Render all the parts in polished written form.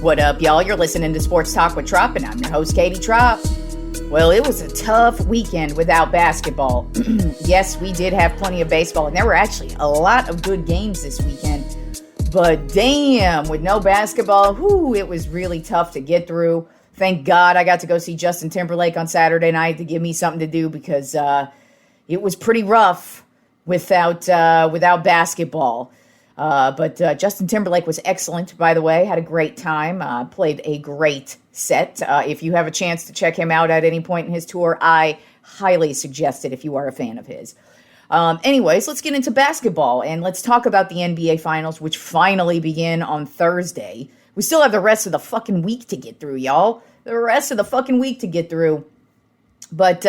What up, y'all? You're listening to Sports Talk with Tropp, and I'm your host, Katie Tropp. Well, it was a tough weekend without basketball. Yes, we did have plenty of baseball, and there were actually a lot of good games this weekend. But damn, with no basketball, it was really tough to get through. Thank God I got to go see Justin Timberlake on Saturday night to give me something to do because it was pretty rough without basketball. But Justin Timberlake was excellent, by the way. Had a great time. Played a great set. If you have a chance to check him out at any point in his tour, I highly suggest it if you are a fan of his. Anyways, let's get into basketball, and let's talk about the NBA Finals, which finally begin on Thursday. We still have the rest of the fucking week to get through, y'all. The rest of the fucking week to get through. But,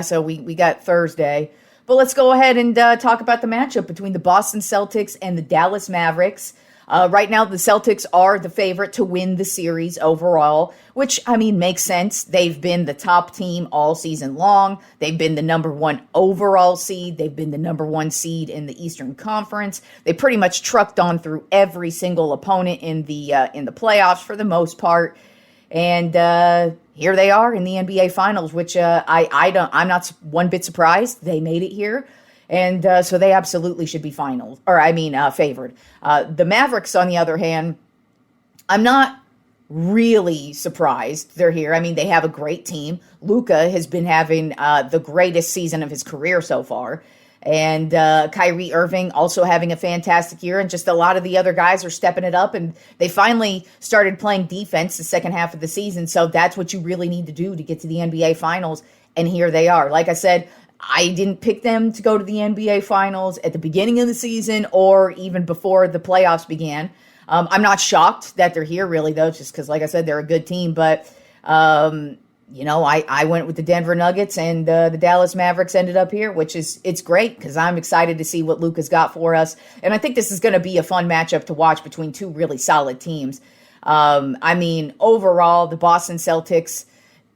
so we got Thursday. But let's go ahead and talk about the matchup between the Boston Celtics and the Dallas Mavericks. Right now, the Celtics are the favorite to win the series overall, which, makes sense. They've been the top team all season long. They've been the number one overall seed. They've been the number one seed in the Eastern Conference. They pretty much trucked on through every single opponent in the playoffs for the most part. And here they are in the NBA Finals, which I'm not one bit surprised they made it here. And so they absolutely should be favored. The Mavericks, on the other hand, I'm not really surprised they're here. They have a great team. Luka has been having the greatest season of his career so far. And Kyrie Irving also having a fantastic year. And just a lot of the other guys are stepping it up. And they finally started playing defense the second half of the season. So that's what you really need to do to get to the NBA Finals. And here they are. Like I said, I didn't pick them to go to the NBA Finals at the beginning of the season or even before the playoffs began. I'm not shocked that they're here, really, though, just because, like I said, they're a good team. But, I went with the Denver Nuggets, and the Dallas Mavericks ended up here, which it's great because I'm excited to see what Luka's got for us. And I think this is going to be a fun matchup to watch between two really solid teams. Overall, the Boston Celtics,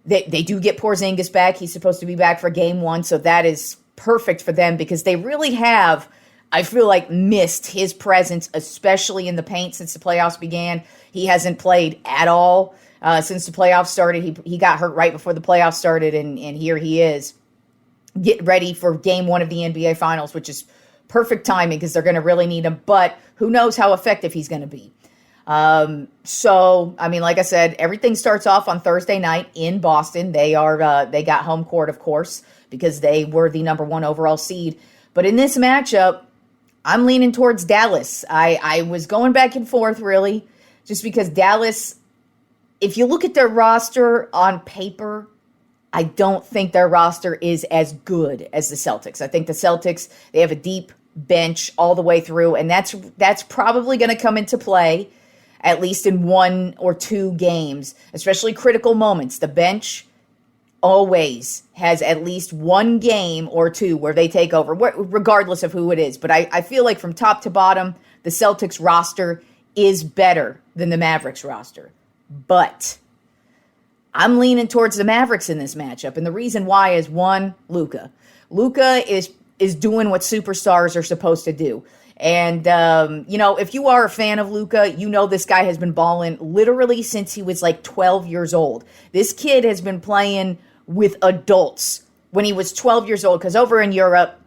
They do get Porzingis back. He's supposed to be back for game one, so that is perfect for them because they really have, I feel like, missed his presence, especially in the paint since the playoffs began. He hasn't played at all since the playoffs started. He got hurt right before the playoffs started, and here he is getting ready for game one of the NBA Finals, which is perfect timing because they're going to really need him, but who knows how effective he's going to be. Like I said, everything starts off on Thursday night in Boston. They got home court, of course, because they were the number one overall seed. But in this matchup, I'm leaning towards Dallas. I was going back and forth, really, just because Dallas, if you look at their roster on paper, I don't think their roster is as good as the Celtics. I think the Celtics, they have a deep bench all the way through, and that's probably going to come into play at least in one or two games, especially critical moments. The bench always has at least one game or two where they take over, regardless of who it is. But I feel like from top to bottom, the Celtics roster is better than the Mavericks roster. But I'm leaning towards the Mavericks in this matchup. And the reason why is, one, Luka. Luka is doing what superstars are supposed to do. And, if you are a fan of Luka, this guy has been balling literally since he was like 12 years old. This kid has been playing with adults when he was 12 years old, because over in Europe,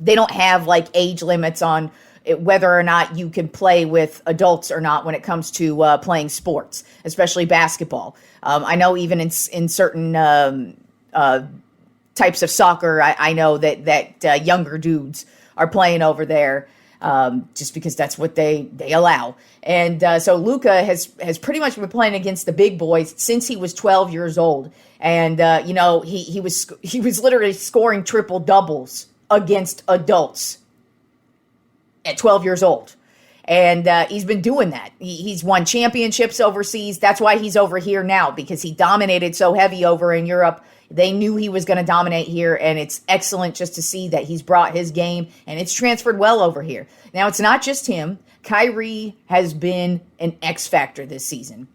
they don't have like age limits on whether or not you can play with adults or not when it comes to playing sports, especially basketball. I know even in certain types of soccer, I know that younger dudes are playing over there. Just because that's what they allow. And so Luka has pretty much been playing against the big boys since he was 12 years old. And, he was literally scoring triple doubles against adults at 12 years old. And he's been doing that. He's won championships overseas. That's why he's over here now, because he dominated so heavy over in Europe. They knew he was going to dominate here, and it's excellent just to see that he's brought his game, and it's transferred well over here. Now, it's not just him. Kyrie has been an X factor this season.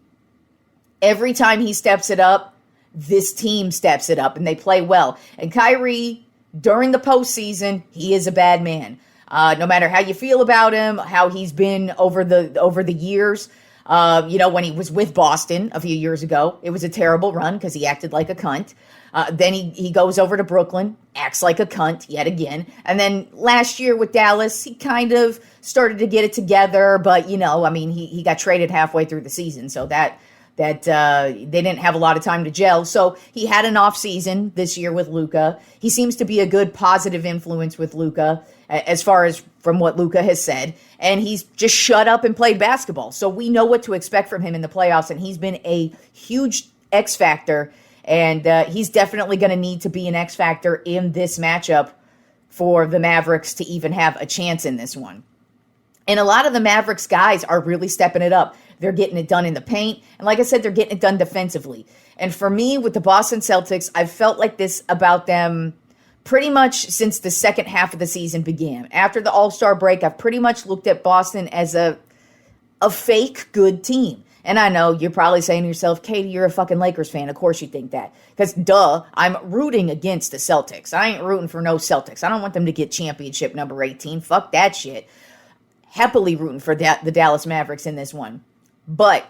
Every time he steps it up, this team steps it up, and they play well. And Kyrie, during the postseason, he is a bad man. No matter how you feel about him, how he's been over the years, When he was with Boston a few years ago, it was a terrible run because he acted like a cunt. Then he goes over to Brooklyn, acts like a cunt yet again. And then last year with Dallas, he kind of started to get it together. But, he got traded halfway through the season. So that they didn't have a lot of time to gel. So he had an off season this year with Luka. He seems to be a good positive influence with Luka as far as from what Luka has said. And he's just shut up and played basketball. So we know what to expect from him in the playoffs. And he's been a huge X factor. And he's definitely going to need to be an X factor in this matchup for the Mavericks to even have a chance in this one. And a lot of the Mavericks guys are really stepping it up. They're getting it done in the paint. And like I said, they're getting it done defensively. And for me, with the Boston Celtics, I've felt like this about them pretty much since the second half of the season began. After the All-Star break, I've pretty much looked at Boston as a fake good team. And I know you're probably saying to yourself, Katie, you're a fucking Lakers fan. Of course you think that. Because, I'm rooting against the Celtics. I ain't rooting for no Celtics. I don't want them to get championship number 18. Fuck that shit. Happily rooting for the Dallas Mavericks in this one. But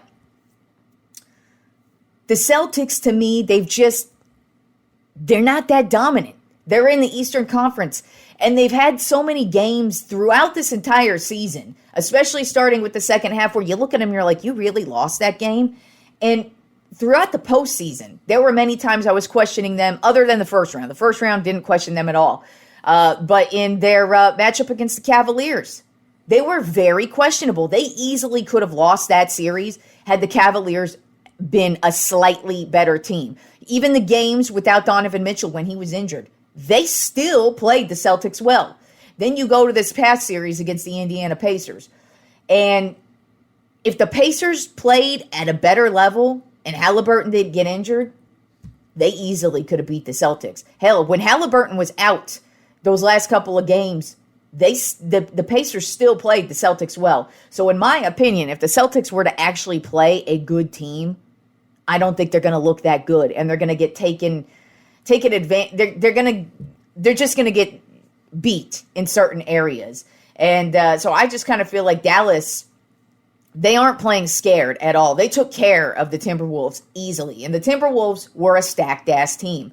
the Celtics, to me, they're not that dominant. They're in the Eastern Conference. And they've had so many games throughout this entire season, especially starting with the second half, where you look at them and you're like, you really lost that game? And throughout the postseason, there were many times I was questioning them, other than the first round. The first round didn't question them at all. But in their matchup against the Cavaliers, they were very questionable. They easily could have lost that series had the Cavaliers been a slightly better team. Even the games without Donovan Mitchell when he was injured, they still played the Celtics well. Then you go to this past series against the Indiana Pacers. And if the Pacers played at a better level and Halliburton didn't get injured, they easily could have beat the Celtics. Hell, when Halliburton was out those last couple of games, the Pacers still played the Celtics well. So in my opinion, if the Celtics were to actually play a good team, I don't think they're going to look that good. And they're going to get taken advantage. They're just going to get beat in certain areas. And so I just kind of feel like Dallas, they aren't playing scared at all. They took care of the Timberwolves easily. And the Timberwolves were a stacked-ass team.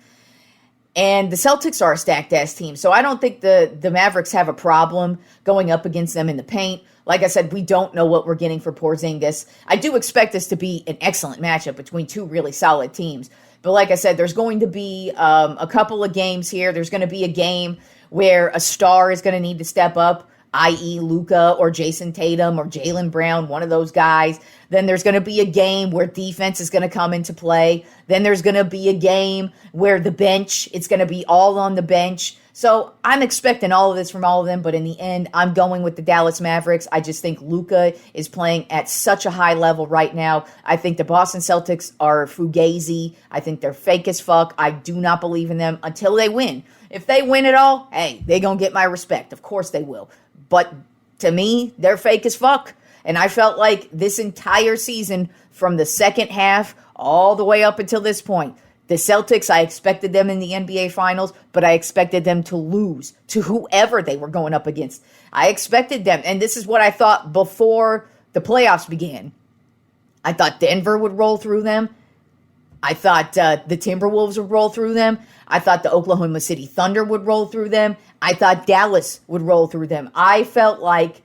And the Celtics are a stacked-ass team. So I don't think the Mavericks have a problem going up against them in the paint. Like I said, we don't know what we're getting for Porzingis. I do expect this to be an excellent matchup between two really solid teams. But like I said, there's going to be a couple of games here. There's going to be a game where a star is going to need to step up, i.e. Luka or Jason Tatum or Jaylen Brown, one of those guys. Then there's going to be a game where defense is going to come into play. Then there's going to be a game where the bench, it's going to be all on the bench. So I'm expecting all of this from all of them, but in the end, I'm going with the Dallas Mavericks. I just think Luka is playing at such a high level right now. I think the Boston Celtics are fugazi. I think they're fake as fuck. I do not believe in them until they win. If they win it all, hey, they gonna get my respect. Of course they will. But to me, they're fake as fuck. And I felt like this entire season, from the second half all the way up until this point, the Celtics, I expected them in the NBA Finals, but I expected them to lose to whoever they were going up against. I expected them, and this is what I thought before the playoffs began. I thought Denver would roll through them. I thought the Timberwolves would roll through them. I thought the Oklahoma City Thunder would roll through them. I thought Dallas would roll through them. I felt like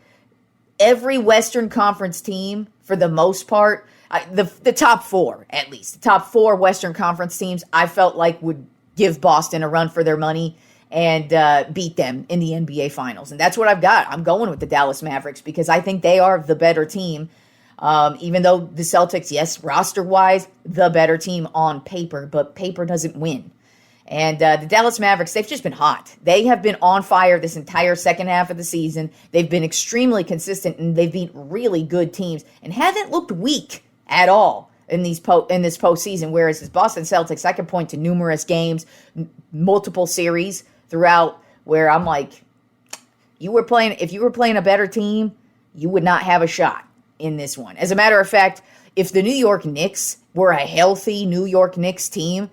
every Western Conference team, for the most part, the top four, at least, the top four Western Conference teams, I felt like would give Boston a run for their money and beat them in the NBA Finals. And that's what I've got. I'm going with the Dallas Mavericks because I think they are the better team. Even though the Celtics, yes, roster-wise, the better team on paper, but paper doesn't win. And the Dallas Mavericks, they've just been hot. They have been on fire this entire second half of the season. They've been extremely consistent, and they've beat really good teams and haven't looked weak at all in this postseason. Whereas the Boston Celtics, I can point to numerous games, multiple series throughout where I'm like, if you were playing a better team, you would not have a shot in this one. As a matter of fact, if the New York Knicks were a healthy New York Knicks team,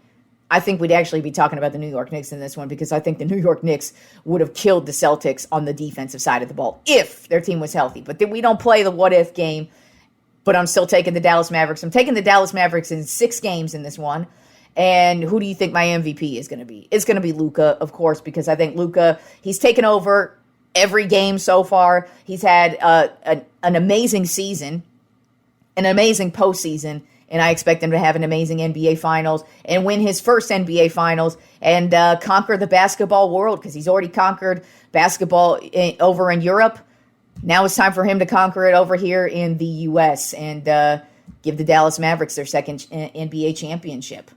I think we'd actually be talking about the New York Knicks in this one because I think the New York Knicks would have killed the Celtics on the defensive side of the ball if their team was healthy. But then we don't play the what-if game but I'm still taking the Dallas Mavericks. I'm taking the Dallas Mavericks in 6 games in this one. And who do you think my MVP is going to be? It's going to be Luka, of course, because I think Luka, he's taken over every game so far. He's had an amazing season, an amazing postseason, and I expect him to have an amazing NBA Finals and win his first NBA Finals and conquer the basketball world, because he's already conquered basketball over in Europe. Now it's time for him to conquer it over here in the U.S. and give the Dallas Mavericks their second NBA championship.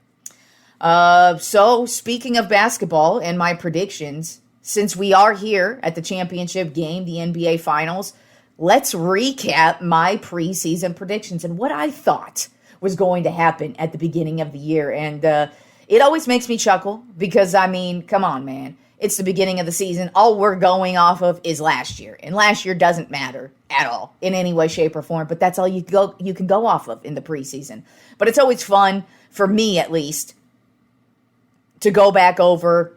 So speaking of basketball and my predictions, since we are here at the championship game, the NBA Finals, let's recap my preseason predictions and what I thought was going to happen at the beginning of the year. And it always makes me chuckle because, I mean, come on, man. It's the beginning of the season. All we're going off of is last year. And last year doesn't matter at all in any way, shape, or form. But that's all you can go off of in the preseason. But it's always fun, for me at least, to go back over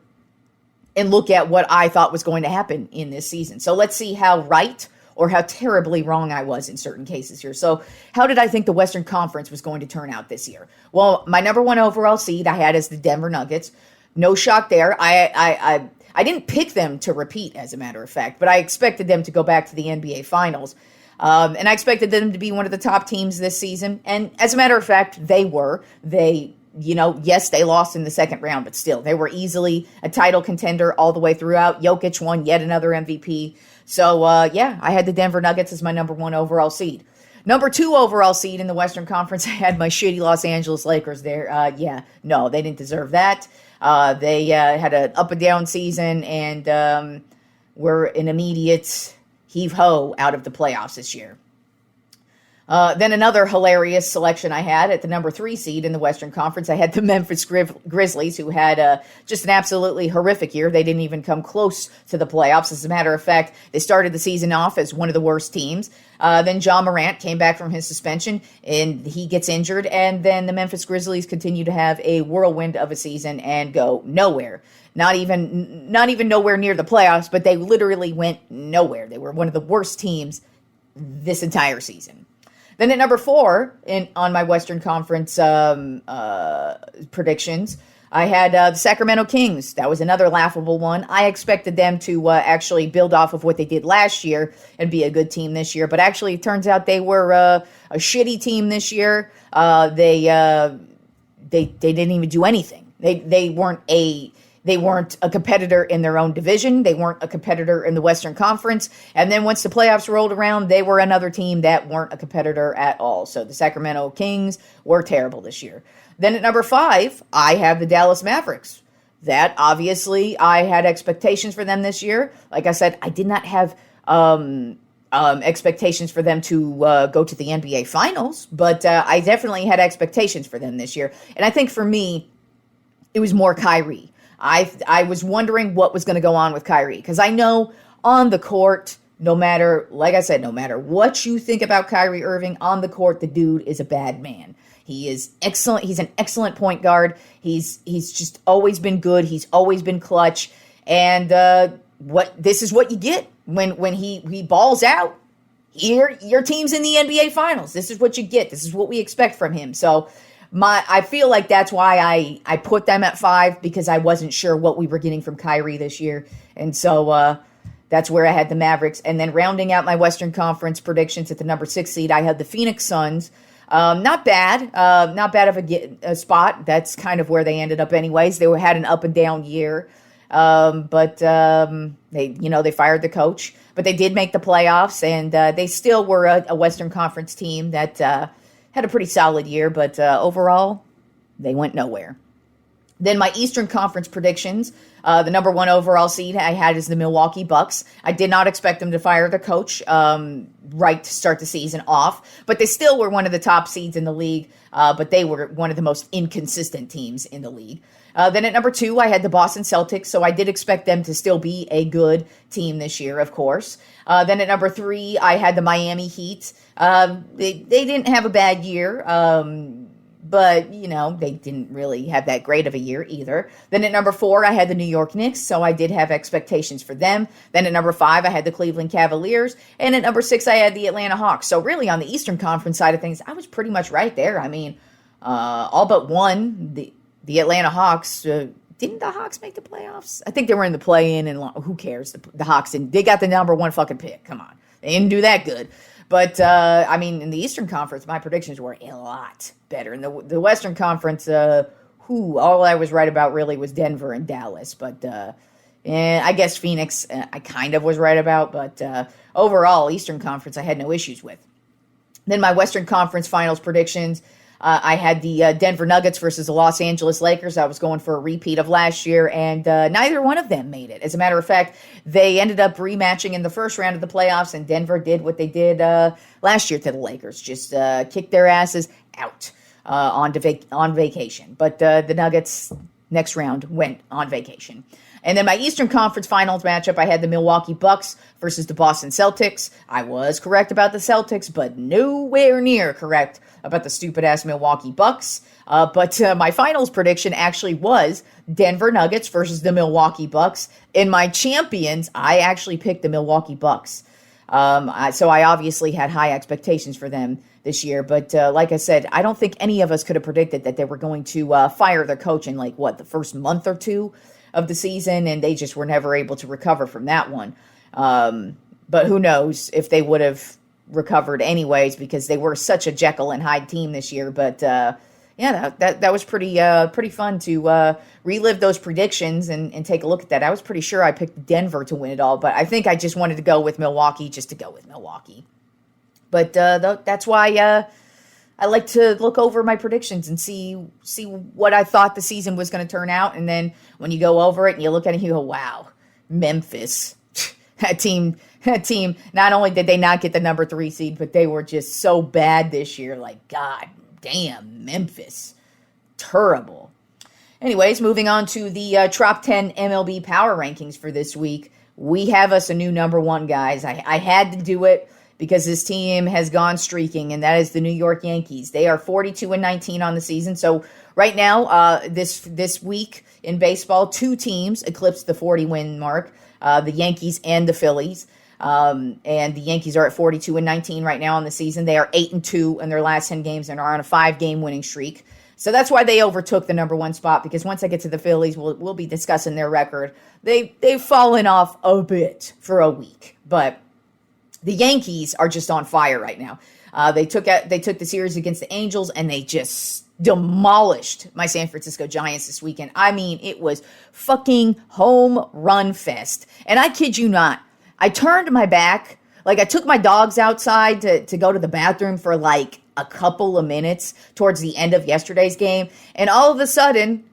and look at what I thought was going to happen in this season. So let's see how right or how terribly wrong I was in certain cases here. So how did I think the Western Conference was going to turn out this year? Well, my number 1 overall seed I had as the Denver Nuggets. No shock there. I didn't pick them to repeat, as a matter of fact, but I expected them to go back to the NBA Finals. And I expected them to be one of the top teams this season. And as a matter of fact, they were. Yes, they lost in the second round, but still, they were easily a title contender all the way throughout. Jokic won yet another MVP. So, I had the Denver Nuggets as my number 1 overall seed. Number 2 overall seed in the Western Conference, I had my shitty Los Angeles Lakers there. No, they didn't deserve that. They had an up and down season and were an immediate heave-ho out of the playoffs this year. Then another hilarious selection I had at the number 3 seed in the Western Conference. I had the Memphis Grizzlies, who had just an absolutely horrific year. They didn't even come close to the playoffs. As a matter of fact, they started the season off as one of the worst teams. Then Ja Morant came back from his suspension, and he gets injured. And then the Memphis Grizzlies continue to have a whirlwind of a season and go nowhere. Not even nowhere near the playoffs, but they literally went nowhere. They were one of the worst teams this entire season. Then at number 4 on my Western Conference predictions, I had the Sacramento Kings. That was another laughable one. I expected them to actually build off of what they did last year and be a good team this year. But actually, it turns out they were a shitty team this year. They didn't even do anything. They weren't a competitor in their own division. They weren't a competitor in the Western Conference. And then once the playoffs rolled around, they were another team that weren't a competitor at all. So the Sacramento Kings were terrible this year. Then at number 5, I have the Dallas Mavericks. That, obviously, I had expectations for them this year. Like I said, I did not have expectations for them to go to the NBA Finals, but I definitely had expectations for them this year. And I think for me, it was more Kyrie. I was wondering what was going to go on with Kyrie, because I know on the court, no matter what you think about Kyrie Irving, on the court, the dude is a bad man. He is excellent. He's an excellent point guard. He's just always been good. He's always been clutch. And this is what you get when he balls out. Your team's in the NBA Finals. This is what you get. This is what we expect from him. So I feel like that's why I put them at 5, because I wasn't sure what we were getting from Kyrie this year. And so that's where I had the Mavericks. And then rounding out my Western Conference predictions at the number 6 seed, I had the Phoenix Suns. Not bad of a spot. That's kind of where they ended up anyways. They had an up and down year. But they fired the coach. But they did make the playoffs, and they still were a Western Conference team that had a pretty solid year, but overall, they went nowhere. Then my Eastern Conference predictions, the number 1 overall seed I had is the Milwaukee Bucks. I did not expect them to fire the coach right to start the season off, but they still were one of the top seeds in the league, but they were one of the most inconsistent teams in the league. Then at number 2, I had the Boston Celtics, so I did expect them to still be a good team this year, of course. Then at number 3, I had the Miami Heat. They didn't have a bad year, but, they didn't really have that great of a year either. Then at number 4, I had the New York Knicks, so I did have expectations for them. Then at number 5, I had the Cleveland Cavaliers. And at number 6, I had the Atlanta Hawks. So really on the Eastern Conference side of things, I was pretty much right there. I mean, all but one, the Atlanta Hawks, didn't the Hawks make the playoffs? I think they were in the play-in, and who cares? The Hawks didn't. They got the number 1 fucking pick. Come on. They didn't do that good. But, in the Eastern Conference, my predictions were a lot better. In the Western Conference, all I was right about really was Denver and Dallas. But, I guess Phoenix, I kind of was right about. But overall, Eastern Conference, I had no issues with. Then my Western Conference Finals predictions, I had the Denver Nuggets versus the Los Angeles Lakers. I was going for a repeat of last year, and neither one of them made it. As a matter of fact, they ended up rematching in the first round of the playoffs, and Denver did what they did last year to the Lakers, just kicked their asses out on vacation. But the Nuggets, next round, went on vacation. And then my Eastern Conference Finals matchup, I had the Milwaukee Bucks versus the Boston Celtics. I was correct about the Celtics, but nowhere near correct about the stupid-ass Milwaukee Bucks. But my finals prediction actually was Denver Nuggets versus the Milwaukee Bucks. In my champions, I actually picked the Milwaukee Bucks. So I obviously had high expectations for them this year. But like I said, I don't think any of us could have predicted that they were going to fire their coach in, the first month or two of the season, and they just were never able to recover from that one. But who knows if they would have recovered anyways, because they were such a Jekyll and Hyde team this year. But that was pretty fun to relive those predictions and take a look at that. I was pretty sure I picked Denver to win it all, but I think I just wanted to go with Milwaukee just to go with Milwaukee. But that's why I like to look over my predictions and see what I thought the season was going to turn out. And then when you go over it and you look at it, you go, wow, Memphis, that team, not only did they not get the number 3 seed, but they were just so bad this year. God damn, Memphis. Terrible. Anyways, moving on to the Trop 10 MLB Power Rankings for this week. We have us a new number 1, guys. I had to do it because this team has gone streaking, and that is the New York Yankees. They are 42-19 on the season. So right now, this week in baseball, 2 teams eclipsed the 40-win mark, the Yankees and the Phillies. And the Yankees are at 42-19 right now on the season. They are 8-2 in their last 10 games and are on a 5-game winning streak. So that's why they overtook the number 1 spot, because once I get to the Phillies, we'll be discussing their record. They've fallen off a bit for a week, but the Yankees are just on fire right now. They took the series against the Angels, and they just demolished my San Francisco Giants this weekend. I mean, it was fucking home run fest. And I kid you not, I turned my back, I took my dogs outside to go to the bathroom for a couple of minutes towards the end of yesterday's game, and all of a sudden,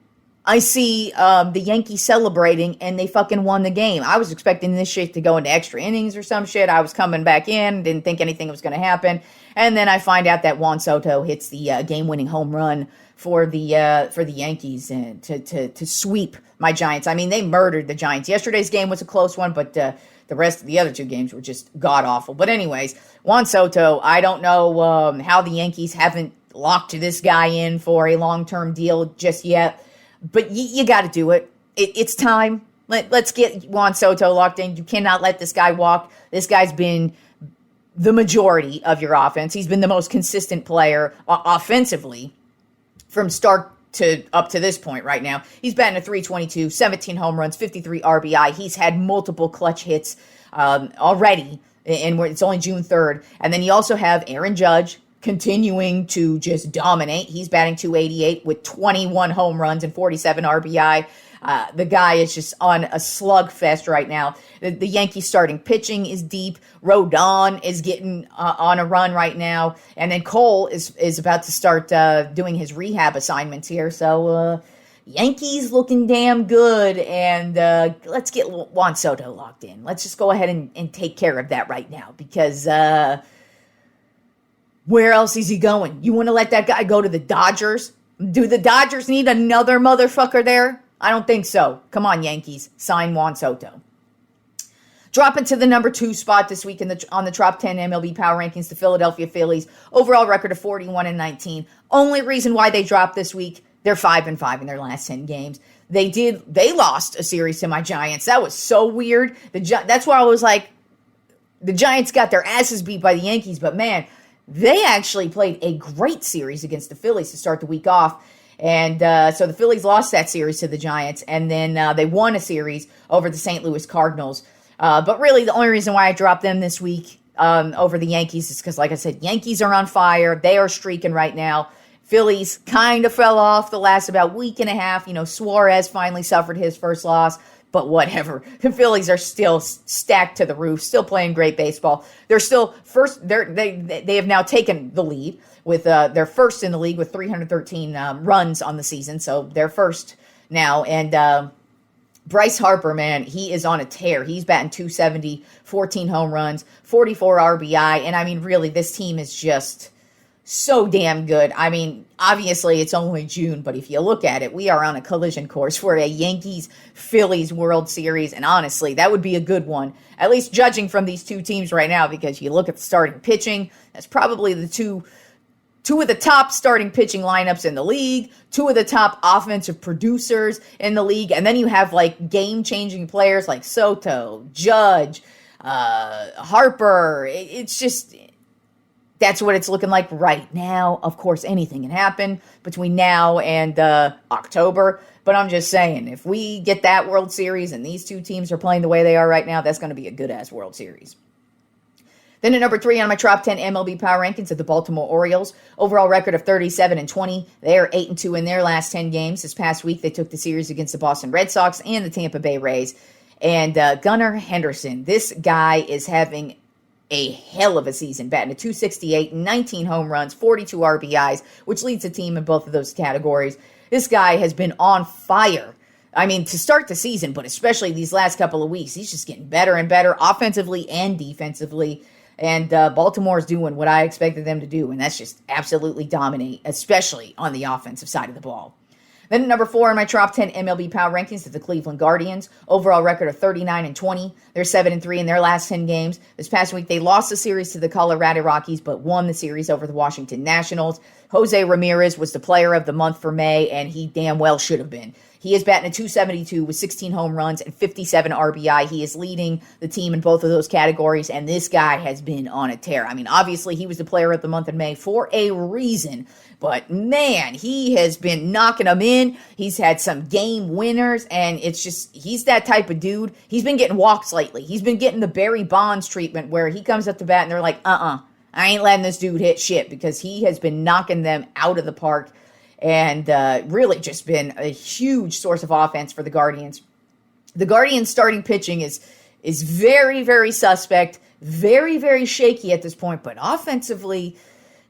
I see the Yankees celebrating, and they fucking won the game. I was expecting this shit to go into extra innings or some shit. I was coming back in, didn't think anything was going to happen. And then I find out that Juan Soto hits the game-winning home run for the Yankees to sweep my Giants. I mean, they murdered the Giants. Yesterday's game was a close one, but the rest of the other 2 games were just god-awful. But anyways, Juan Soto, I don't know how the Yankees haven't locked this guy in for a long-term deal just yet. But you got to do it. It's time. Let's get Juan Soto locked in. You cannot let this guy walk. This guy's been the majority of your offense. He's been the most consistent player offensively from start to up to this point right now. He's batting a .322, 17 home runs, 53 RBI. He's had multiple clutch hits already, and it's only June 3rd. And then you also have Aaron Judge continuing to just dominate. He's batting .288 with 21 home runs and 47 RBI. The guy is just on a slugfest right now. The Yankees starting pitching is deep. Rodon is getting on a run right now. And then Cole is about to start doing his rehab assignments here. So Yankees looking damn good. And let's get Juan Soto locked in. Let's just go ahead and take care of that right now, because where else is he going? You want to let that guy go to the Dodgers? Do the Dodgers need another motherfucker there? I don't think so. Come on, Yankees. Sign Juan Soto. Dropping to the number 2 spot this week on the Tropp 10 MLB Power Rankings, the Philadelphia Phillies. Overall record of 41-19. Only reason why they dropped this week, they're 5-5 in their last 10 games. They lost a series to my Giants. That was so weird. That's why I was like, the Giants got their asses beat by the Yankees, but man, they actually played a great series against the Phillies to start the week off. And so the Phillies lost that series to the Giants, and then they won a series over the St. Louis Cardinals. But really, the only reason why I dropped them this week over the Yankees is because, like I said, Yankees are on fire. They are streaking right now. Phillies kind of fell off the last about week and a half. Suarez finally suffered his first loss, but whatever. The Phillies are still stacked to the roof, still playing great baseball. They're still first. They have now taken the lead with they're first in the league with 313 runs on the season, so they're first now. And Bryce Harper, man, he is on a tear. He's batting .270, 14 home runs, 44 RBI. And I mean, really, this team is just so damn good. I mean, obviously, it's only June, but if you look at it, we are on a collision course for a Yankees-Phillies World Series. And honestly, that would be a good one, at least judging from these two teams right now, because you look at the starting pitching, that's probably the two of the top starting pitching lineups in the league, two of the top offensive producers in the league, and then you have like game-changing players like Soto, Judge, Harper. It's just, that's what it's looking like right now. Of course, anything can happen between now and October, but I'm just saying, if we get that World Series and these two teams are playing the way they are right now, that's going to be a good-ass World Series. Then at number 3 on my Tropp 10 MLB Power Rankings are the Baltimore Orioles. Overall record of 37-20. They are 8-2 in their last 10 games. This past week, they took the series against the Boston Red Sox and the Tampa Bay Rays. And Gunnar Henderson, this guy is having a hell of a season, batting a .268, 19 home runs, 42 RBIs, which leads the team in both of those categories. This guy has been on fire. I mean, to start the season, but especially these last couple of weeks, he's just getting better and better offensively and defensively. And Baltimore's doing what I expected them to do, and that's just absolutely dominate, especially on the offensive side of the ball. Then at number 4 in my Tropp 10 MLB Power Rankings is the Cleveland Guardians. Overall record of 39-20. They're 7-3 in their last 10 games. This past week, they lost the series to the Colorado Rockies, but won the series over the Washington Nationals. Jose Ramirez was the player of the month for May, and he damn well should have been. He is batting a .272 with 16 home runs and 57 RBI. He is leading the team in both of those categories, and this guy has been on a tear. I mean, obviously, he was the player of the month in May for a reason, but man, he has been knocking them in. He's had some game winners, and it's just, he's that type of dude. He's been getting walks lately. He's been getting the Barry Bonds treatment where he comes up to bat and they're like, I ain't letting this dude hit shit, because he has been knocking them out of the park. And really just been a huge source of offense for the Guardians. The Guardians' starting pitching is very, very suspect, very, very shaky at this point. But offensively,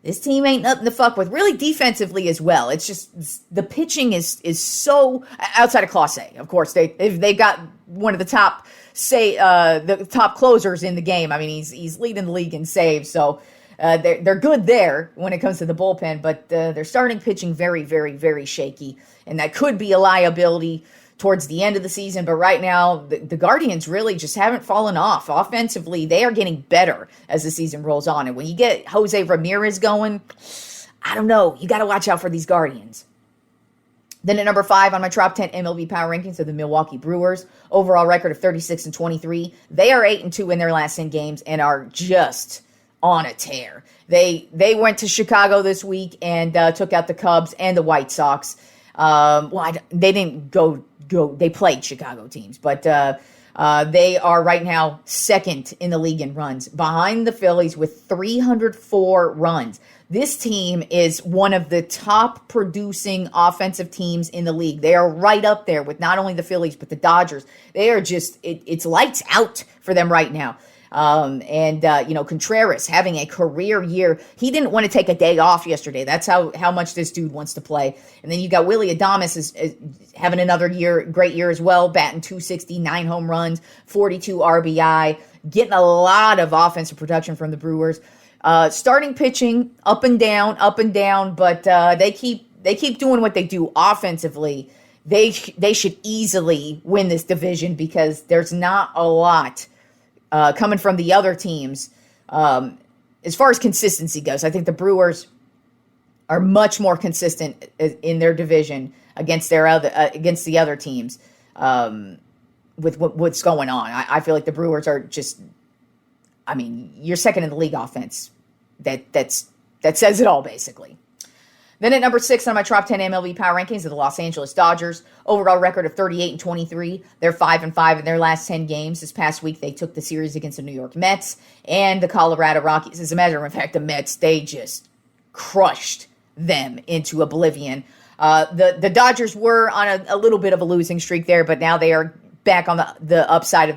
this team ain't nothing to fuck with. Really defensively as well. It's just the pitching is so, outside of Clase, of course. They've got one of the top the top closers in the game. I mean, he's leading the league in saves, so. They're good there when it comes to the bullpen, but their starting pitching very, very, very shaky, and that could be a liability towards the end of the season. But right now, the Guardians really just haven't fallen off. Offensively, they are getting better as the season rolls on, and when you get Jose Ramirez going, I don't know. You got to watch out for these Guardians. Then at number 5 on my Tropp 10 MLB Power Rankings are the Milwaukee Brewers. Overall record of 36-23. They are 8-2 in their last 10 games and are just on a tear. They went to Chicago this week and took out the Cubs and the White Sox. They didn't go. They played Chicago teams, but they are right now second in the league in runs, behind the Phillies with 304 runs. This team is one of the top producing offensive teams in the league. They are right up there with not only the Phillies, but the Dodgers. They are just, it's lights out for them right now. Contreras having a career year. He didn't want to take a day off yesterday. That's how much this dude wants to play. And then you got Willie Adames is having another great year as well, batting .260, 9 home runs, 42 RBI, getting a lot of offensive production from the Brewers. Starting pitching up and down, but they keep doing what they do offensively. They should easily win this division because there's not a lot coming from the other teams. As far as consistency goes, I think the Brewers are much more consistent in their division against the other teams with what's going on. I feel like the Brewers are just, I mean, you're second in the league offense. That says it all, basically. Then at number 6 on my top 10 MLB Power Rankings are the Los Angeles Dodgers. Overall record of 38-23. They're 5-5 in their last 10 games. This past week, they took the series against the New York Mets and the Colorado Rockies. As a matter of fact, the Mets, they just crushed them into oblivion. The Dodgers were on a little bit of a losing streak there, but now they are back on the upside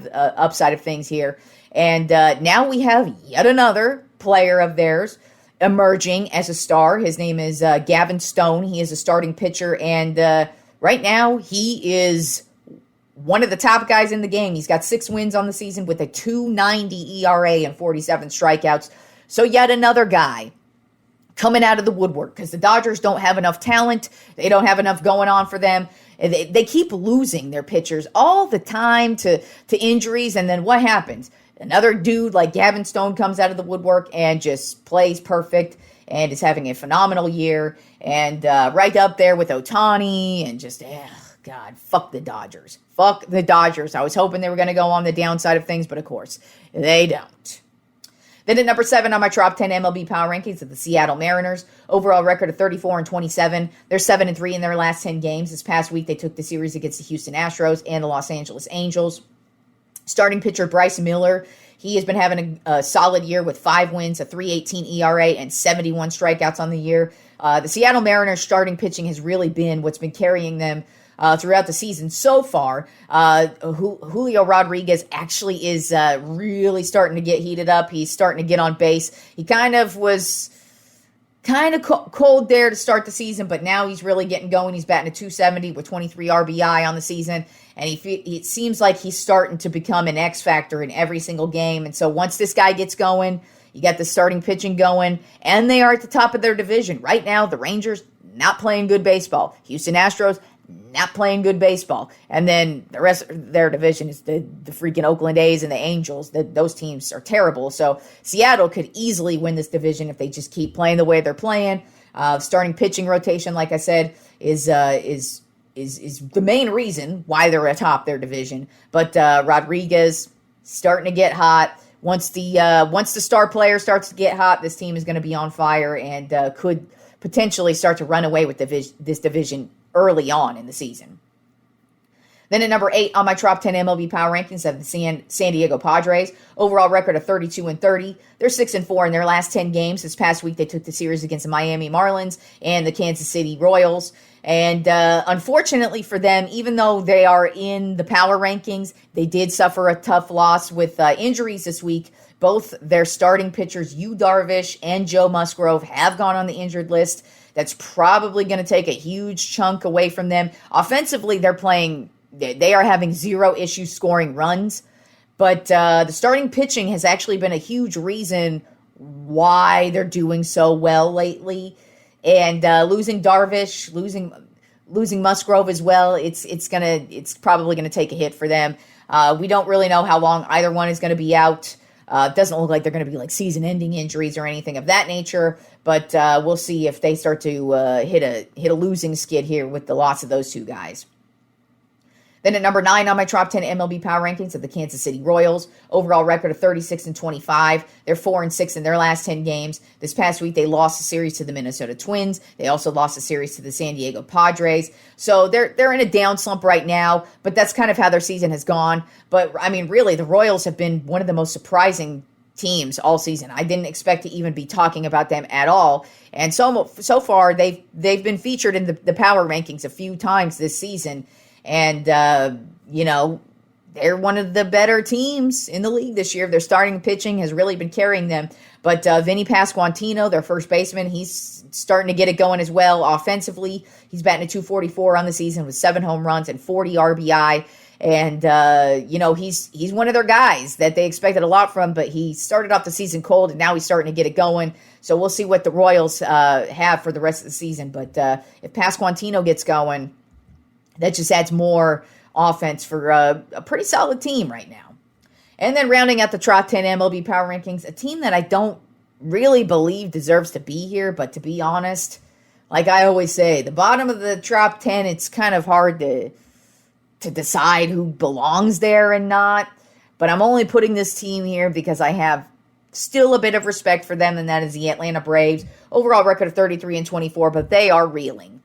of things here. And now we have yet another player of theirs emerging as a star. His name is Gavin Stone. He is a starting pitcher, and right now he is one of the top guys in the game. He's got 6 wins on the season with a 2.90 ERA and 47 strikeouts. So yet another guy coming out of the woodwork, because the Dodgers don't have enough talent. They don't have enough going on for them. They keep losing their pitchers all the time to injuries, and then what happens? Another dude like Gavin Stone comes out of the woodwork and just plays perfect and is having a phenomenal year, and right up there with Ohtani, and just, God, fuck the Dodgers. Fuck the Dodgers. I was hoping they were going to go on the downside of things, but of course, they don't. Then at number 7 on my top 10 MLB Power Rankings are the Seattle Mariners. Overall record of 34-27. They're 7-3 in their last 10 games. This past week, they took the series against the Houston Astros and the Los Angeles Angels. Starting pitcher Bryce Miller, he has been having a solid year with 5 wins, a 3.18 ERA, and 71 strikeouts on the year. The Seattle Mariners starting pitching has really been what's been carrying them throughout the season so far. Julio Rodriguez actually is really starting to get heated up. He's starting to get on base. He kind of was cold there to start the season, but now he's really getting going. He's batting a .270 with 23 RBI on the season, and it seems like he's starting to become an X factor in every single game. And so once this guy gets going, you got the starting pitching going, and they are at the top of their division. Right now, the Rangers not playing good baseball. Houston Astros not playing good baseball. And then the rest of their division is the freaking Oakland A's and the Angels. Those teams are terrible. So Seattle could easily win this division if they just keep playing the way they're playing. Starting pitching rotation, like I said, is the main reason why they're atop their division. But Rodriguez starting to get hot. Once the star player starts to get hot, this team is going to be on fire and could potentially start to run away with this division early on in the season. Then at number 8 on my top 10 MLB Power Rankings have the San Diego Padres. Overall record of 32-30. They're 6-4 in their last 10 games. This past week they took the series against the Miami Marlins and the Kansas City Royals. And unfortunately for them, even though they are in the power rankings, they did suffer a tough loss with injuries this week. Both their starting pitchers, Yu Darvish and Joe Musgrove, have gone on the injured list. That's probably going to take a huge chunk away from them. Offensively, they are having zero issues scoring runs. But the starting pitching has actually been a huge reason why they're doing so well lately. And losing Darvish, losing Musgrove as well, it's probably gonna take a hit for them. We don't really know how long either one is going to be out. It doesn't look like they're going to be like season-ending injuries or anything of that nature, but we'll see if they start to hit a losing skid here with the loss of those two guys. Then at number 9 on my top 10 MLB Power Rankings are the Kansas City Royals. Overall record of 36-25. They're 4-6 in their last 10 games. This past week, they lost a series to the Minnesota Twins. They also lost a series to the San Diego Padres. So they're in a down slump right now, but that's kind of how their season has gone. But, I mean, really, the Royals have been one of the most surprising teams all season. I didn't expect to even be talking about them at all. And so far, they've been featured in the power rankings a few times this season. And, they're one of the better teams in the league this year. Their starting pitching has really been carrying them. But Vinny Pasquantino, their first baseman, he's starting to get it going as well. Offensively, he's batting a .244 on the season with 7 home runs and 40 RBI. And, he's one of their guys that they expected a lot from, but he started off the season cold, and now he's starting to get it going. So we'll see what the Royals have for the rest of the season. But if Pasquantino gets going, that just adds more offense for a pretty solid team right now. And then rounding out the top 10 MLB Power Rankings, a team that I don't really believe deserves to be here, but to be honest, like I always say, the bottom of the top 10, it's kind of hard to decide who belongs there and not. But I'm only putting this team here because I have still a bit of respect for them, and that is the Atlanta Braves. Overall record of 33-24, but they are reeling.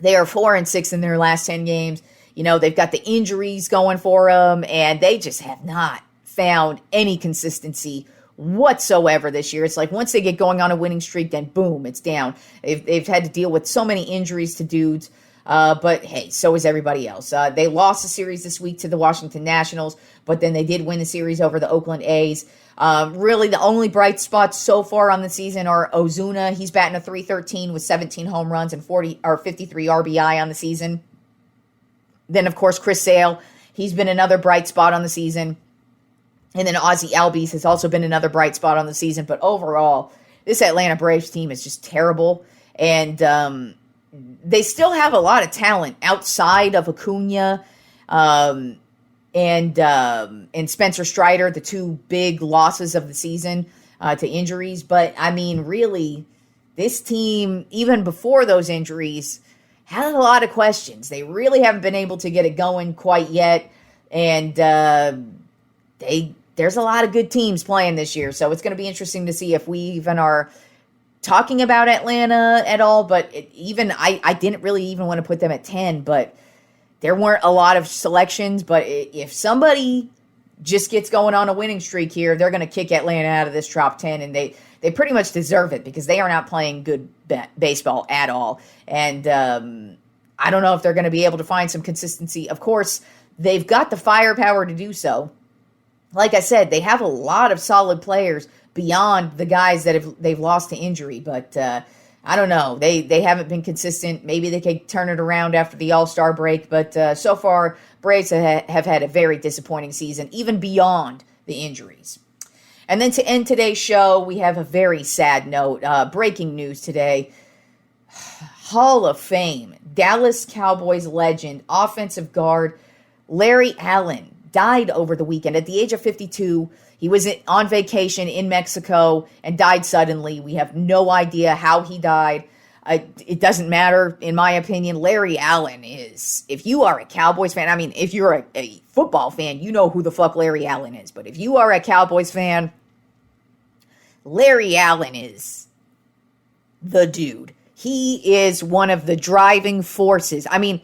They are 4-6 in their last 10 games. You know, they've got the injuries going for them, and they just have not found any consistency whatsoever this year. It's like once they get going on a winning streak, then boom, it's down. They've had to deal with so many injuries to dudes. But hey, so is everybody else. They lost a series this week to the Washington Nationals, but then they did win the series over the Oakland A's. Really, the only bright spots so far on the season are Ozuna. He's batting a .313 with 17 home runs and 53 RBI on the season. Then, of course, Chris Sale. He's been another bright spot on the season. And then Ozzie Albies has also been another bright spot on the season. But overall, this Atlanta Braves team is just terrible. And they still have a lot of talent outside of Acuna and Spencer Strider, the two big losses of the season to injuries. But, I mean, really, this team, even before those injuries, had a lot of questions. They really haven't been able to get it going quite yet. And there's a lot of good teams playing this year. So it's going to be interesting to see if we even are talking about Atlanta at all. But I didn't really even want to put them at 10, but there weren't a lot of selections. But if somebody just gets going on a winning streak here, they're going to kick Atlanta out of this top 10, and they pretty much deserve it because they are not playing good baseball at all. And I don't know if they're going to be able to find some consistency. Of course, they've got the firepower to do so. Like I said, they have a lot of solid players beyond the guys that they've lost to injury. But I don't know. They haven't been consistent. Maybe they can turn it around after the All-Star break. But so far, Braves have had a very disappointing season, even beyond the injuries. And then to end today's show, we have a very sad note. Breaking news today. Hall of Fame, Dallas Cowboys legend, offensive guard Larry Allen died over the weekend at the age of 52. He was on vacation in Mexico and died suddenly. We have no idea how he died. It doesn't matter, in my opinion. Larry Allen is, if you are a Cowboys fan, I mean, if you're a football fan, you know who the fuck Larry Allen is. But if you are a Cowboys fan, Larry Allen is the dude. He is one of the driving forces. I mean,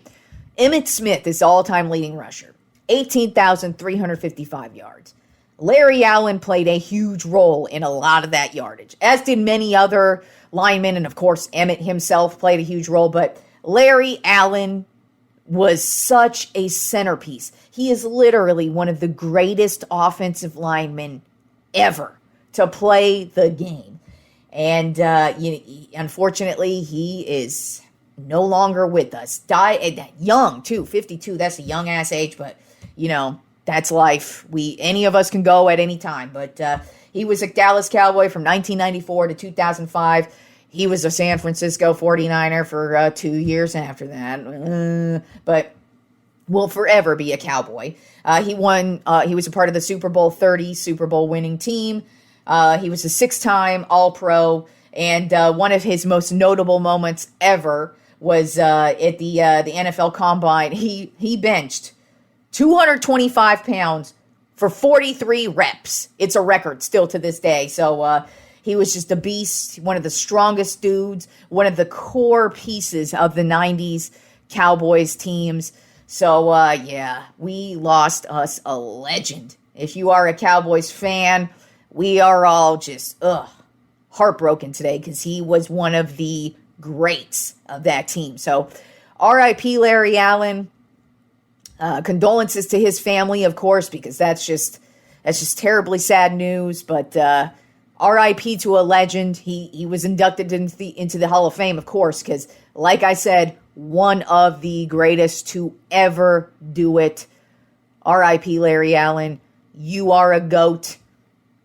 Emmitt Smith is the all-time leading rusher, 18,355 yards. Larry Allen played a huge role in a lot of that yardage, as did many other linemen, and of course, Emmitt himself played a huge role, but Larry Allen was such a centerpiece. He is literally one of the greatest offensive linemen ever to play the game. And unfortunately, he is no longer with us. Died young, too, 52. That's a young-ass age, but, that's life. Any of us can go at any time. But he was a Dallas Cowboy from 1994 to 2005. He was a San Francisco 49er for 2 years after that. But will forever be a Cowboy. He was a part of the Super Bowl 30 Super Bowl winning team. He was a 6-time All-Pro, and one of his most notable moments ever was at the NFL Combine. He benched 225 pounds for 43 reps. It's a record still to this day. So he was just a beast, one of the strongest dudes, one of the core pieces of the 90s Cowboys teams. So, we lost us a legend. If you are a Cowboys fan, we are all just heartbroken today because he was one of the greats of that team. So, R.I.P. Larry Allen. Condolences to his family, of course, because that's just terribly sad news. But R.I.P. to a legend. He was inducted into the Hall of Fame, of course, because, like I said, one of the greatest to ever do it. R.I.P. Larry Allen. You are a GOAT.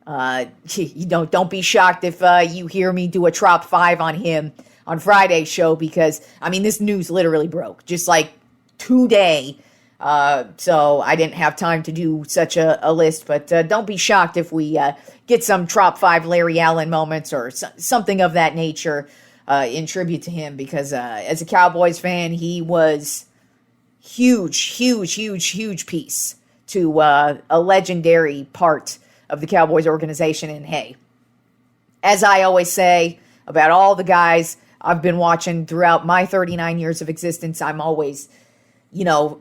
Don't be shocked if you hear me do a Tropp 5 on him on Friday's show, because, this news literally broke. Just like today, So I didn't have time to do such a list, but don't be shocked if we get some Trop 5 Larry Allen moments or something of that nature in tribute to him, because as a Cowboys fan, he was huge piece to a legendary part of the Cowboys organization. And hey, as I always say about all the guys I've been watching throughout my 39 years of existence, I'm always,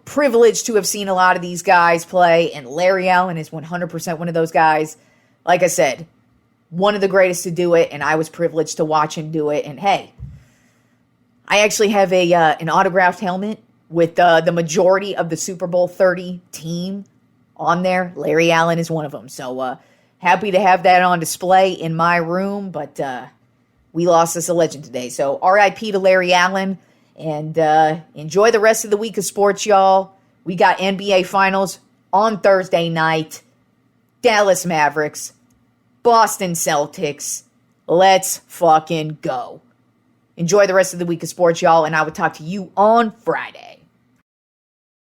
privileged to have seen a lot of these guys play, and Larry Allen is 100% one of those guys. Like I said, one of the greatest to do it, and I was privileged to watch him do it. And hey, I actually have an autographed helmet with the majority of the Super Bowl 30 team on there. Larry Allen is one of them. So happy to have that on display in my room, but we lost us a legend today. So RIP to Larry Allen, and enjoy the rest of the week of sports, y'all. We got NBA Finals on Thursday night. Dallas Mavericks, Boston Celtics. Let's fucking go. Enjoy the rest of the week of sports, y'all, and I will talk to you on Friday.